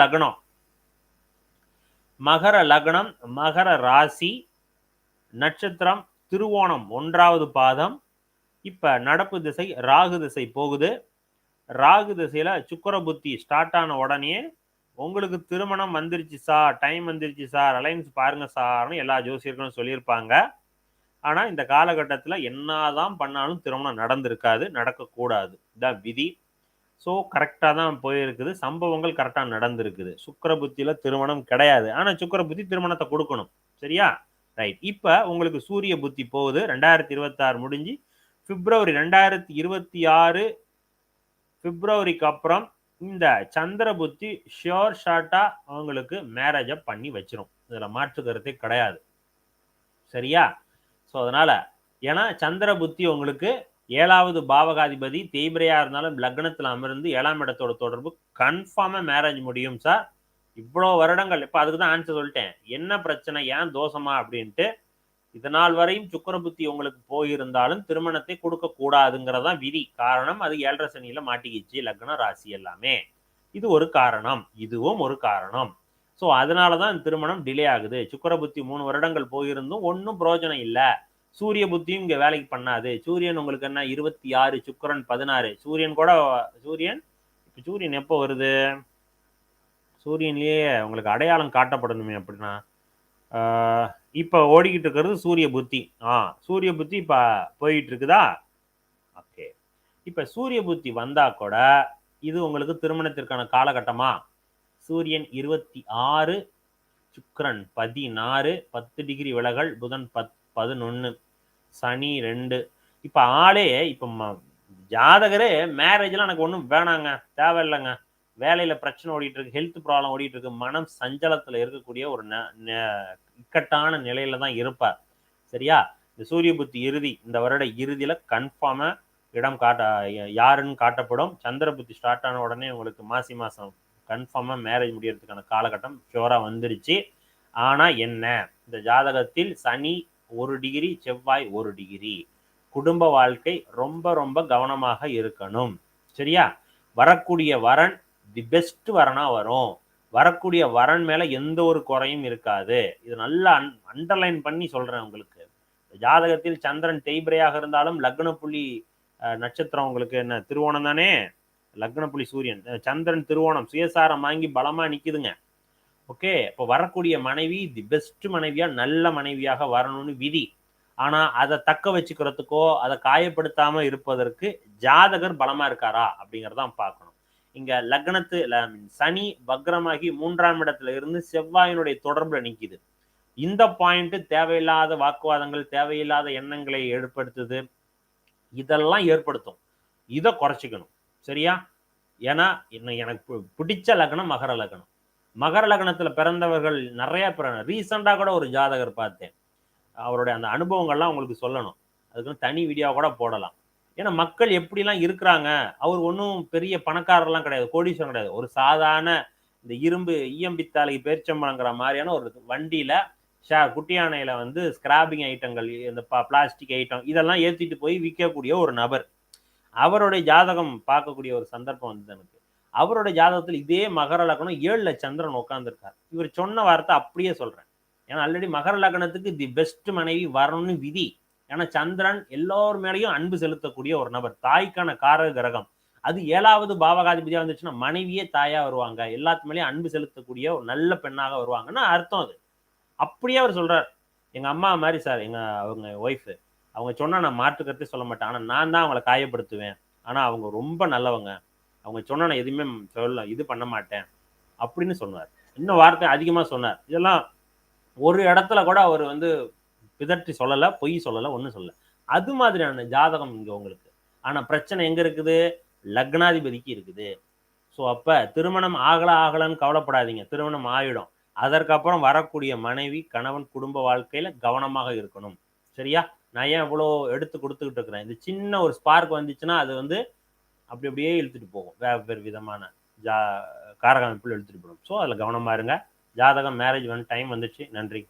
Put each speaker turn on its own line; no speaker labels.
லக்னம், மகர லக்னம், மகர ராசி, நட்சத்திரம் திருவோணம் 1வது பாதம். இப்ப நடப்பு திசை ராகு திசை போகுது. ராகு திசையில சுக்கிர புத்தி ஸ்டார்ட் ஆன உடனே உங்களுக்கு திருமணம் வந்துருச்சு சார், டைம் வந்துருச்சு சார், அலைன்ஸ் பாருங்க சார்னு எல்லா ஜோசியர்களும் சொல்லியிருப்பாங்க. ஆனா இந்த காலகட்டத்துல என்னதான் பண்ணாலும் திருமணம் நடந்திருக்காது, நடக்கக்கூடாது. இதான் விதி. ஸோ கரெக்டாக தான் போயிருக்குது. சம்பவங்கள் கரெக்டாக நடந்திருக்குது. சுக்கிர புத்தியில திருமணம் கிடையாது. ஆனா சுக்கிர புத்தி திருமணத்தை கொடுக்கணும். சரியா? ரைட். இப்ப உங்களுக்கு சூரிய புத்தி போகுது. 2026 முடிஞ்சு பிப்ரவரி 2026 பிப்ரவரிக்கு அப்புறம் இந்த சந்திர புத்தி ஷியோர் ஷார்ட்டா அவங்களுக்கு மேரேஜை பண்ணி வச்சிரும். இதுல மாற்று கருத்தே கிடையாது. சரியா? ஸோ அதனால ஏன்னா சந்திர புத்தி உங்களுக்கு 7வது பாவகாதிபதி தேய்பிரையா இருந்தாலும் லக்னத்தில் அமர்ந்து 7ஆம் இடத்தோட தொடர்பு கன்ஃபார்மா மேரேஜ் முடியும் சார். இவ்வளோ வருடங்கள் இப்போ அதுக்கு தான் ஆன்சர் சொல்லிட்டேன். என்ன பிரச்சனை, ஏன் தோஷமா அப்படின்ட்டு. இதனால் வரையும் சுக்கிர புத்தி உங்களுக்கு போயிருந்தாலும் திருமணத்தை கொடுக்க கூடாதுங்கிறதான் விதி. காரணம் அது 7.5 சனியில மாட்டிக்கிச்சு லக்ன ராசி எல்லாமே. இது ஒரு காரணம், இதுவும் ஒரு காரணம். ஸோ அதனாலதான் திருமணம் டிலே ஆகுது. சுக்கிர புத்தி 3 வருடங்கள் போயிருந்தும் ஒன்றும் பிரயோஜனம் இல்லை. சூரிய புத்தியும் இங்க வேலைக்கு பண்ணாது. சூரியன் உங்களுக்கு என்ன 26, சுக்கிரன் 16. சூரியன் கூட இப்ப சூரியன் எப்போ வருது? சூரியன்லயே உங்களுக்கு அடையாளம் காட்டப்படணுமே. அப்படின்னா இப்ப ஓடிக்கிட்டு இருக்கிறது சூரிய புத்தி. சூரிய புத்தி இப்ப போயிட்டு இருக்குதா? ஓகே. இப்ப சூரிய புத்தி வந்தா கூட இது உங்களுக்கு திருமணத்திற்கான காலகட்டமா? சூரியன் 26, சுக்கிரன் 16, 10 டிகிரி விலகல், புதன் 11, சனி 2. இப்ப ஆளே இப்ப ஜாதகரே மேரேஜ்லாம் எனக்கு ஒன்றும் வேணாங்க, தேவையில்லைங்க, வேலையில பிரச்சனை ஓடிட்டு இருக்கு, ஹெல்த் ப்ராப்ளம் ஓடிட்டு இருக்கு, மனம் சஞ்சலத்துல இருக்கக்கூடிய ஒரு இக்கட்டான நிலையில தான் இருப்பார். சரியா? இந்த சூரிய புத்தி இறுதி இந்த வருட இறுதியில கன்ஃபார்மா இடம் யாருன்னு காட்டப்படும். சந்திர புத்தி ஸ்டார்ட் ஆன உடனே உங்களுக்கு மாசம் கன்ஃபார்மா மேரேஜ் முடியறதுக்கான காலகட்டம் ஷோரா வந்துருச்சு. ஆனா என்ன, இந்த ஜாதகத்தில் சனி 1 டிகிரி, செவ்வாய் 1 டிகிரி. குடும்ப வாழ்க்கை ரொம்ப ரொம்ப கவனமாக இருக்கணும். சரியா? வரக்கூடிய வரன் தி பெஸ்ட் வரனா வரும். வரக்கூடிய வரன் மேல எந்த ஒரு குறையும் இருக்காது. இது நல்லா அண்டர்லைன் பண்ணி சொல்றேன் உங்களுக்கு. ஜாதகத்தில் சந்திரன் தேய்பிரையாக இருந்தாலும் லக்ன புள்ளி நட்சத்திரம் உங்களுக்கு என்ன திருவோணம் தானே, லக்ன புள்ளி சூரியன், சந்திரன் திருவோணம் சுயசாரம் வாங்கி பலமா நிக்குதுங்க. ஓகே. இப்போ வரக்கூடிய மனைவி தி பெஸ்ட் மனைவியா, நல்ல மனைவியாக வரணும்னு விதி. ஆனா அதை தக்க வச்சுக்கிறதுக்கோ அதை காயப்படுத்தாம இருப்பதற்கு ஜாதகர் பலமா இருக்காரா அப்படிங்கறதான் பார்க்கணும். இங்க லக்னத்து சனி வக்ரமாகி 3ஆம் இடத்துல இருந்து செவ்வாயினுடைய தொடர்புல நிக்குது. இந்த பாயிண்ட் தேவையில்லாத வாக்குவாதங்கள், தேவையில்லாத எண்ணங்களை ஏற்படுத்துது. இதெல்லாம் ஏற்படுத்தும். இதை குறைச்சிக்கணும். சரியா? ஏன்னா எனக்கு பிடிச்ச லக்னம் மகர லக்னம். மகர லக்னத்துல பிறந்தவர்கள் நிறைய பேர். ரீசெண்டா கூட ஒரு ஜாதகர் பார்த்தேன். அவருடைய அந்த அனுபவங்கள்லாம் உங்களுக்கு சொல்லணும். அதுக்கு தனி வீடியோ கூட போடலாம். ஏன்னா மக்கள் எப்படிலாம் இருக்கிறாங்க. அவர் ஒன்றும் பெரிய பணக்காரர்லாம் கிடையாது, கோடீஸ்வரன் கிடையாது. ஒரு சாதாரண இந்த இரும்பு ஈயம்பித்தாலைக்கு பேரிச்சம்பழங்கிற மாதிரியான ஒரு வண்டியில குட்டி யானையில வந்து ஸ்கிராப்பிங் ஐட்டங்கள், இந்த பிளாஸ்டிக் ஐட்டம் இதெல்லாம் ஏற்றிட்டு போய் விற்கக்கூடிய ஒரு நபர். அவருடைய ஜாதகம் பார்க்கக்கூடிய ஒரு சந்தர்ப்பம் வந்து எனக்கு. அவருடைய ஜாதகத்தில் இதே மகர லக்னம் 7ல சந்திரன் உட்கார்ந்துருக்கார். இவர் சொன்ன வார்த்தை அப்படியே சொல்றேன். ஏன்னா ஆல்ரெடி மகர லக்னத்துக்கு தி பெஸ்ட் மனைவி வரணும்னு விதி. ஏன்னா சந்திரன் எல்லோர் மேலேயும் அன்பு செலுத்தக்கூடிய ஒரு நபர், தாய்க்கான காரக கிரகம். அது 7வது பாவகாதிபதியா வந்துச்சுன்னா மனைவியே தாயா வருவாங்க, எல்லாத்து மேலேயும் அன்பு செலுத்தக்கூடிய ஒரு நல்ல பெண்ணாக வருவாங்கன்னா அர்த்தம் அது. அப்படியே அவர் சொல்றார், எங்க அம்மா மாதிரி சார், அவங்க ஒய்ஃப், அவங்க சொன்னா நான் மாற்றுக்கிறதே சொல்ல மாட்டேன், ஆனா நான் தான் அவங்களை காயப்படுத்துவேன், ஆனா அவங்க ரொம்ப நல்லவங்க, அவங்க சொன்னா நான் எதுவுமே இது பண்ண மாட்டேன் அப்படின்னு சொன்னார். இன்னும் வார்த்தை அதிகமா சொன்னார். இதெல்லாம் ஒரு இடத்துல கூட அவர் வந்து பிதற்றி சொல்லல, பொய் சொல்லல, ஒன்றும் சொல்லல. அது மாதிரியான ஜாதகம் இங்க உங்களுக்கு. ஆனா பிரச்சனை எங்க இருக்குது? லக்னாதிபதிக்கு இருக்குது. ஸோ அப்ப திருமணம் ஆகலன்னு கவலைப்படாதீங்க, திருமணம் ஆயிடும். அதற்கப்புறம் வரக்கூடிய மனைவி கணவன் குடும்ப வாழ்க்கையில கவனமாக இருக்கணும். சரியா? நான் ஏன் இவ்வளோ எடுத்து கொடுத்துக்கிட்டு இருக்கிறேன், இந்த சின்ன ஒரு ஸ்பார்க் வந்துச்சுன்னா அது வந்து அப்படியே இழுத்துட்டு போகும், வேறு விதமான காரக அமைப்பில் இழுத்துட்டு போகும். ஸோ அதில் கவனமா இருங்க. ஜாதகம் மேரேஜ் டைம் வந்துச்சு. நன்றி.